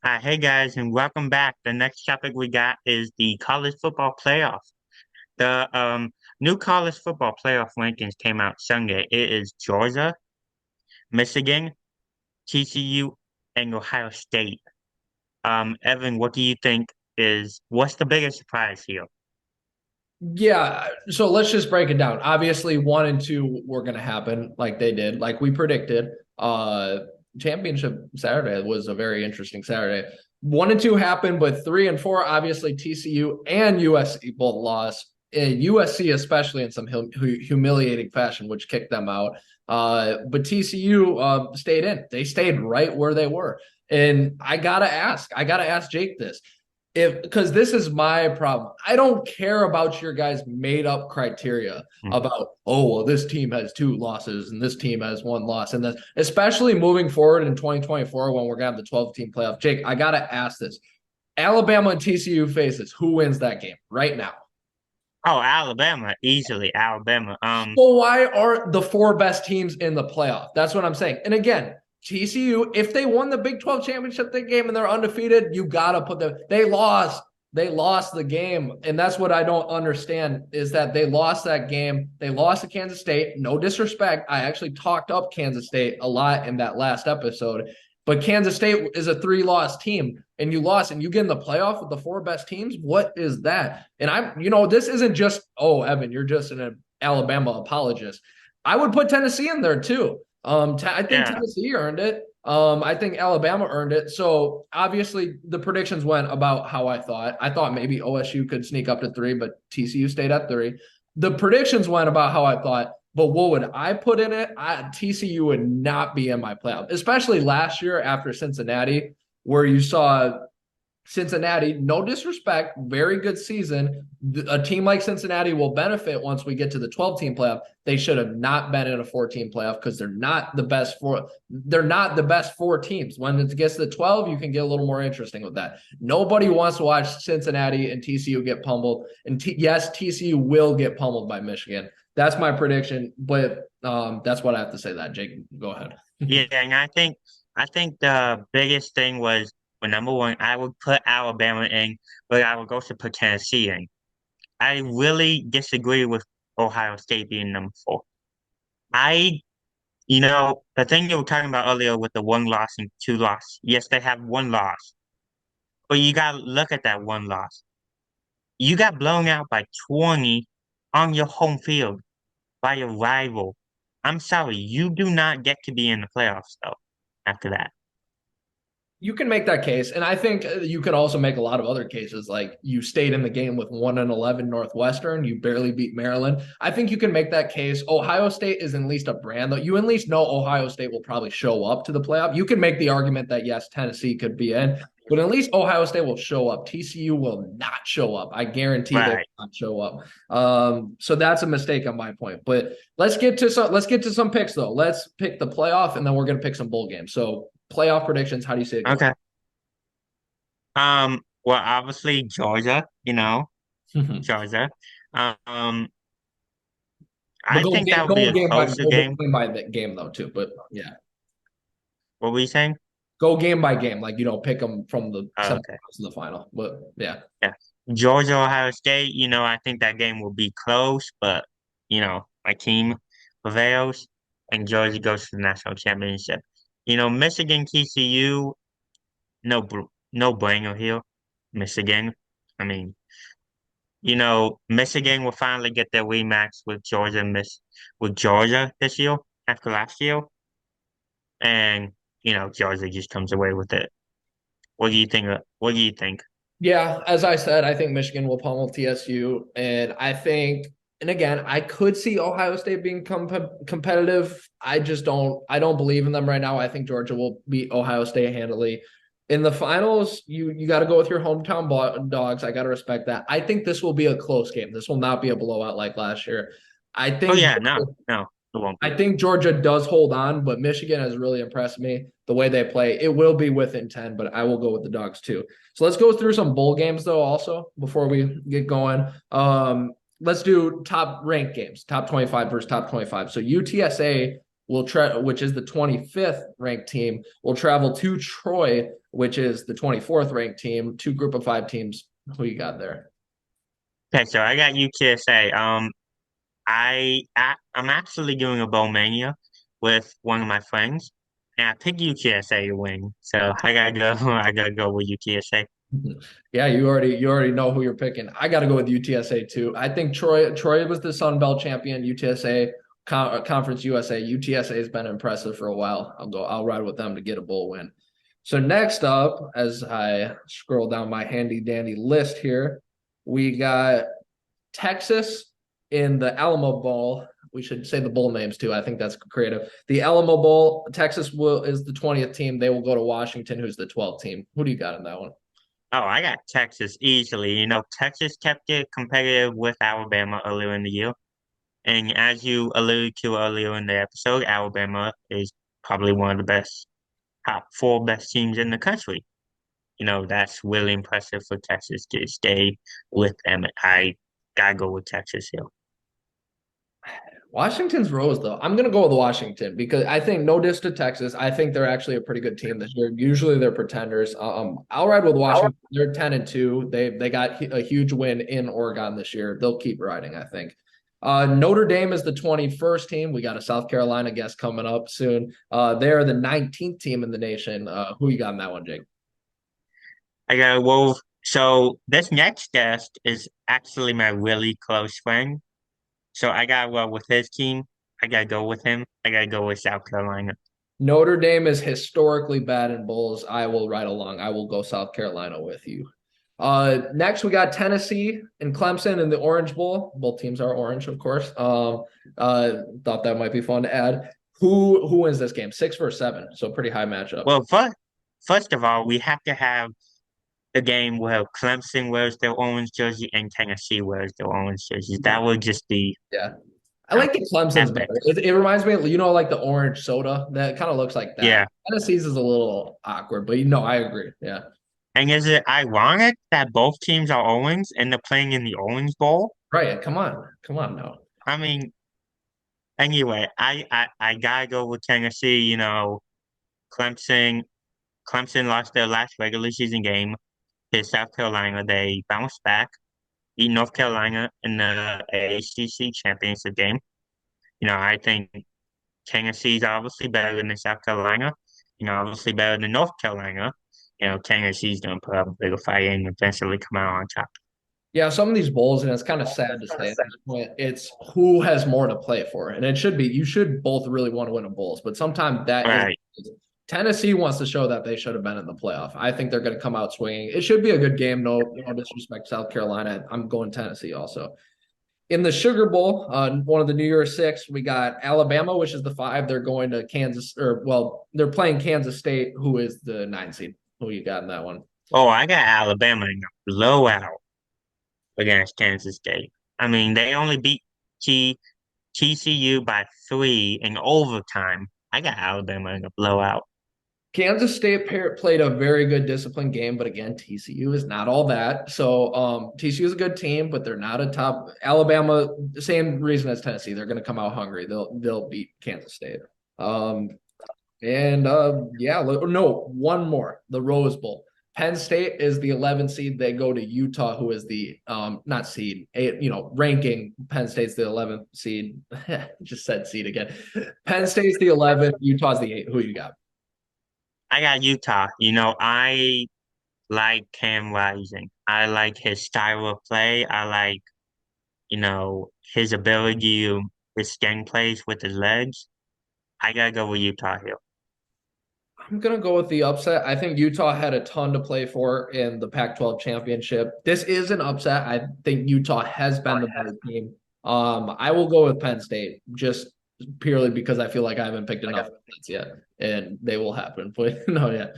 Hey guys, and welcome back. The next topic we got is the college football playoff. The new college football playoff rankings came out Sunday. It is Georgia, Michigan, TCU, and Ohio State. Evan, what do you think what's the biggest surprise here? Yeah, so let's just break it down. Obviously, one and two were going to happen like they did, like we predicted. Championship Saturday was a very interesting Saturday. One and two happened, but three and four, obviously TCU and USC both lost. USC especially in some humiliating fashion, which kicked them out. But TCU stayed in. They stayed right where they were. And I gotta ask Jake this, if because this is my problem. I don't care about your guys' made up criteria Hmm. about, oh well, this team has two losses and this team has one loss, and then especially moving forward in 2024 when we're gonna have the 12-team playoff. Jake, I gotta ask this: Alabama and TCU faces, who wins that game right now? Oh, Alabama, easily Alabama. So why aren't the four best teams in the playoff? That's what I'm saying. And again, TCU, if they won the Big 12 championship game and they're undefeated, you gotta put them. They lost. They lost the game. And that's what I don't understand is that they lost that game. They lost to Kansas State. No disrespect. I actually talked up Kansas State a lot in that last episode. But Kansas State is a 3-loss team, and you lost, and you get in the playoff with the four best teams. What is that? And this isn't just, oh, Evan, you're just an Alabama apologist. I would put Tennessee in there too. I think Yeah, Tennessee earned it. I think Alabama earned it. So obviously the predictions went about how I thought. I thought maybe OSU could sneak up to 3, but TCU stayed at 3. The predictions went about how I thought. But what would I put in it? TCU would not be in my playoff, especially last year after Cincinnati, where you saw Cincinnati, no disrespect, very good season. A team like Cincinnati will benefit once we get to the 12-team playoff. They should have not been in a 14 playoff because they're not the best four. They're not the best four teams. When it gets to the 12, you can get a little more interesting with that. Nobody wants to watch Cincinnati and TCU get pummeled. And yes, TCU will get pummeled by Michigan. That's my prediction, but that's what I have to say. That Jake, go ahead. yeah, and I think the biggest thing was well, number one, I would put Alabama in, but I would also put Tennessee in. I really disagree with Ohio State being number four. I, the thing you were talking about earlier with the one loss and two loss. Yes, they have one loss, but you got to look at that one loss. You got blown out by 20 on your home field by your rival. I'm sorry, you do not get to be in the playoffs though after that. You can make that case, and I think you can also make a lot of other cases. Like you stayed in the game with 1-11 Northwestern, you barely beat Maryland. I think you can make that case. Ohio State is at least a brand, though. You at least know Ohio State will probably show up to the playoff. You can make the argument that yes, Tennessee could be in, but at least Ohio State will show up. TCU will not show up. I guarantee they will Right. not show up. So that's a mistake on my point. But let's get to some picks though. Let's pick the playoff, and then we're gonna pick some bowl games. So playoff predictions. How do you see it going? Okay. Well, obviously Georgia, Georgia. Um, But I think that would be a closer go game. game by game though too. But yeah, What were you saying? go game by game. Like pick them from the Oh, okay. semifinals to the final. But yeah, Yeah. Georgia, Ohio State, I think that game will be close, but my team prevails and Georgia goes to the national championship. Michigan, TCU, no brainer here. Michigan. I mean, Michigan will finally get their rematch with Georgia this year after last year. And, Georgia just comes away with it. What do you think? What do you think? yeah. As I said, I think Michigan will pummel TSU, and I think, and again, I could see Ohio State being competitive. I just don't. I don't believe in them right now. I think Georgia will beat Ohio State handily. In the finals, you got to go with your hometown dogs. I got to respect that. I think this will be a close game. This will not be a blowout like last year. I Oh think yeah, no, no, it won't I be. think Georgia does hold on, but Michigan has really impressed me the way they play. It will be within 10, but I will go with the dogs too. So let's go through some bowl games though, also before we get going. Let's do top ranked games, top 25 versus top 25. So UTSA which is the 25th ranked team, will travel to Troy, which is the 24th ranked team. Two group of five teams. Who you got there? Okay, so I got UTSA. I'm actually doing a bowl mania with one of my friends, and I picked UTSA to win. So I gotta go. I gotta go with UTSA. Yeah, you already know who you're picking. I got to go with UTSA too. I think Troy was the Sun Belt champion. UTSA Conference USA. UTSA has been impressive for a while. I'll ride with them to get a bowl win. So next up, as I scroll down my handy dandy list here, we got Texas in the Alamo Bowl. We should say the bowl names too. I think that's creative. The Alamo Bowl. Texas is the 20th team. They will go to Washington, who's the 12th team. Who do you got in that one? Oh, I got Texas easily. Texas kept it competitive with Alabama earlier in the year. And as you alluded to earlier in the episode, Alabama is probably one of the top four best teams in the country. That's really impressive for Texas to stay with them. I gotta go with Texas here. Washington's Rose, though. I'm going to go with Washington because I think, no diss to Texas, I think they're actually a pretty good team this year. Usually they're pretenders. I'll ride with Washington. They're 10-2. They got a huge win in Oregon this year. They'll keep riding, I think. Notre Dame is the 21st team. We got a South Carolina guest coming up soon. They're the 19th team in the nation. Who you got in that one, Jake? I got Wolf. So this next guest is actually my really close friend. So I gotta roll with his team. I gotta go with him. I gotta go with South Carolina. Notre Dame is historically bad in bowls. I will ride along. I will go South Carolina with you. Next we got Tennessee and Clemson in the Orange Bowl. Both teams are orange, of course. Thought that might be fun to add. Who wins this game? 6-7, so pretty high matchup. Well, first of all, we have to have the game where Clemson wears their orange jersey and Tennessee wears their orange jerseys. That would just be Yeah. I like the Clemson's better. epic. It reminds me of, like the orange soda. That kind of looks like that. Yeah. Tennessee's is a little awkward, but I agree. Yeah. And is it ironic that both teams are Owens and they're playing in the Orange Bowl? Right. Come on. Come on now. I mean, anyway, I gotta go with Tennessee. Clemson Clemson lost their last regular season game to South Carolina. They bounced back, beat North Carolina in the ACC championship game. I think Tennessee's obviously better than South Carolina. Obviously better than North Carolina. Tennessee's gonna put up a bigger fight and eventually come out on top. Yeah, some of these bowls, and it's kind of sad to say at this point, it's who has more to play for. And it should be, you should both really want to win a bowls, but sometimes Right. Tennessee wants to show that they should have been in the playoff. I think they're going to come out swinging. It should be a good game. No disrespect, South Carolina. I'm going Tennessee also. In the Sugar Bowl, one of the New Year's Six, we got Alabama, which is the 5. They're going to Kansas, they're playing Kansas State, who is the 9 seed. Who you got in that one? Oh, I got Alabama in a blowout against Kansas State. I mean, they only beat T TCU by 3 in overtime. I got Alabama in a blowout. Kansas State played a very good disciplined game, but again, TCU is not all that. So TCU is a good team, but they're not a top. Alabama, the same reason as Tennessee, they're going to come out hungry. They'll beat Kansas State. Um, no, one more, the Rose Bowl. Penn State is the 11th seed. They go to Utah, who is the not seed, ranking. Penn State's the 11th seed. Just said seed again. Penn State's the 11th. Utah's the 8th. Who you got? I got Utah. I like Cam Rising. I like his style of play. I like, his ability to his gang plays with his legs. I gotta go with Utah here. I'm gonna go with the upset. I think Utah had a ton to play for in the Pac-12 championship. This is an upset. I think Utah has been the better team. I will go with Penn State just purely because I feel like I haven't picked enough upsets yet, and they will happen. But no, yeah.